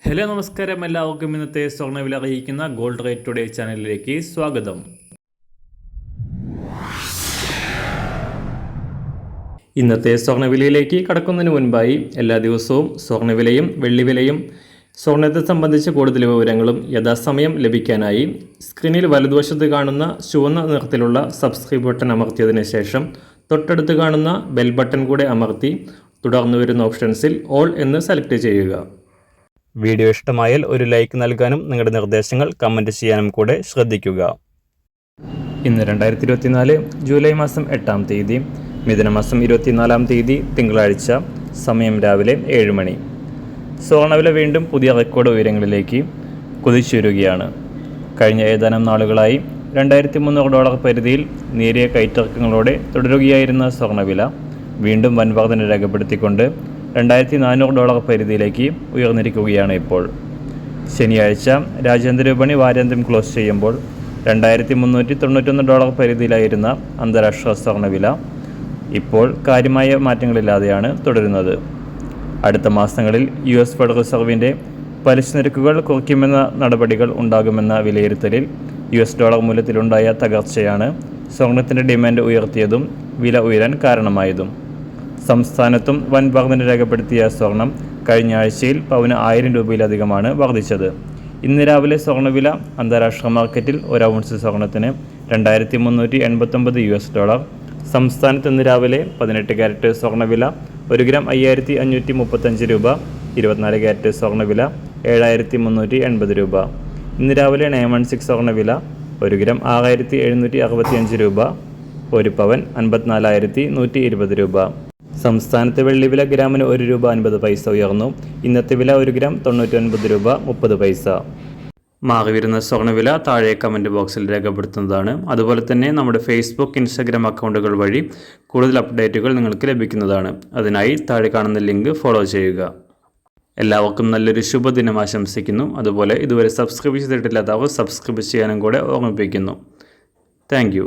Hello നമസ്കാരം, എല്ലാവർക്കും ഇന്നത്തെ സ്വർണ്ണവില അറിയിക്കുന്ന ഗോൾഡ് റേറ്റ് ടുഡേ ചാനലിലേക്ക് സ്വാഗതം. ഇന്നത്തെ സ്വർണ്ണവിലയിലേക്ക് കടക്കുന്നതിന് മുൻപായി എല്ലാ ദിവസവും സ്വർണ്ണവിലയും വെള്ളിവിലയും സ്വർണ്ണത്തെ സംബന്ധിച്ച കൂടുതൽ വിവരങ്ങളും യഥാസമയം ലഭിക്കാനായി സ്ക്രീനിൽ വലതുവശത്ത് കാണുന്ന ചുവന്ന നിറത്തിലുള്ള സബ്സ്ക്രൈബ് ബട്ടൺ അമർത്തിയതിനു ശേഷം തൊട്ടടുത്ത് കാണുന്ന ബെൽ ബട്ടൺ കൂടെ അമർത്തി തുടർന്ന് വരുന്ന ഓപ്ഷൻസിൽ ഓൾ എന്ന് സെലക്ട് ചെയ്യുക. വീഡിയോ ഇഷ്ടമായാൽ ഒരു ലൈക്ക് നൽകാനും നിങ്ങളുടെ നിർദ്ദേശങ്ങൾ കമൻറ്റ് ചെയ്യാനും കൂടെ ശ്രദ്ധിക്കുക. ഇന്ന് 2024 ജൂലൈ മാസം 8-ാം തീയതി, മിഥുനമാസം 24-ാം തീയതി തിങ്കളാഴ്ച, സമയം രാവിലെ 7 മണി. സ്വർണ്ണവില വീണ്ടും പുതിയ റെക്കോർഡ് ഉയരങ്ങളിലേക്ക് കുതിച്ചുയരുകയാണ്. കഴിഞ്ഞ ഏതാനും നാളുകളായി $2,300 പരിധിയിൽ നേരിയ കയറ്റിറക്കങ്ങളോടെ തുടരുകയായിരുന്ന സ്വർണ്ണവില വീണ്ടും വൻ വർധന രേഖപ്പെടുത്തിക്കൊണ്ട് $2,400 പരിധിയിലേക്ക് ഉയർന്നിരിക്കുകയാണ് ഇപ്പോൾ. ശനിയാഴ്ച രാജ്യാന്തര വിപണി വാരാന്ത്യം ക്ലോസ് ചെയ്യുമ്പോൾ $2,391 പരിധിയിലായിരുന്ന അന്താരാഷ്ട്ര സ്വർണ്ണവില ഇപ്പോൾ കാര്യമായ മാറ്റങ്ങളില്ലാതെയാണ് തുടരുന്നത്. അടുത്ത മാസങ്ങളിൽ US ഫെഡറൽ റിസർവിൻ്റെ പലിശ നിരക്കുകൾ കുറയ്ക്കുമെന്ന നടപടികൾ ഉണ്ടാകുമെന്ന വിലയിരുത്തലിൽ US ഡോളർ മൂല്യത്തിലുണ്ടായ തകർച്ചയാണ് സ്വർണത്തിൻ്റെ ഡിമാൻഡ് ഉയർത്തിയതും വില ഉയരാൻ കാരണമായതും. സംസ്ഥാനത്തും വൻ വർധന രേഖപ്പെടുത്തിയ സ്വർണം കഴിഞ്ഞ ആഴ്ചയിൽ പവന് 1000 രൂപയിലധികമാണ് വർദ്ധിച്ചത്. ഇന്ന് രാവിലെ സ്വർണ്ണവില അന്താരാഷ്ട്ര മാർക്കറ്റിൽ ഒരു ഔൺസ് സ്വർണത്തിന് $2,389. സംസ്ഥാനത്ത് ഇന്ന് രാവിലെ 18 ക്യാരറ്റ് സ്വർണ്ണവില 1 ഗ്രാം 5,535 രൂപ, 24 ക്യാരറ്റ് സ്വർണ്ണവില 7,380 രൂപ. ഇന്ന് രാവിലെ 916 സ്വർണ്ണവില 1 ഗ്രാം 6,765 രൂപ, 1 പവൻ 54,120 രൂപ. സംസ്ഥാനത്തെ വെള്ളിവില ഗ്രാമിന് 1 രൂപ 50 പൈസ ഉയർന്നു. ഇന്നത്തെ വില 1 ഗ്രാം 99 രൂപ 30 പൈസ. മാറി വരുന്ന സ്വർണ്ണവില താഴെ കമൻറ്റ് ബോക്സിൽ രേഖപ്പെടുത്തുന്നതാണ്. അതുപോലെ തന്നെ നമ്മുടെ ഫേസ്ബുക്ക്, ഇൻസ്റ്റാഗ്രാം അക്കൗണ്ടുകൾ വഴി കൂടുതൽ അപ്ഡേറ്റുകൾ നിങ്ങൾക്ക് ലഭിക്കുന്നതാണ്. അതിനായി താഴെ കാണുന്ന ലിങ്ക് ഫോളോ ചെയ്യുക. എല്ലാവർക്കും നല്ലൊരു ശുഭദിനം ആശംസിക്കുന്നു. അതുപോലെ ഇതുവരെ സബ്സ്ക്രൈബ് ചെയ്തിട്ടില്ലാത്തവർ സബ്സ്ക്രൈബ് ചെയ്യാനും കൂടെ ഓർമ്മിപ്പിക്കുന്നു. താങ്ക്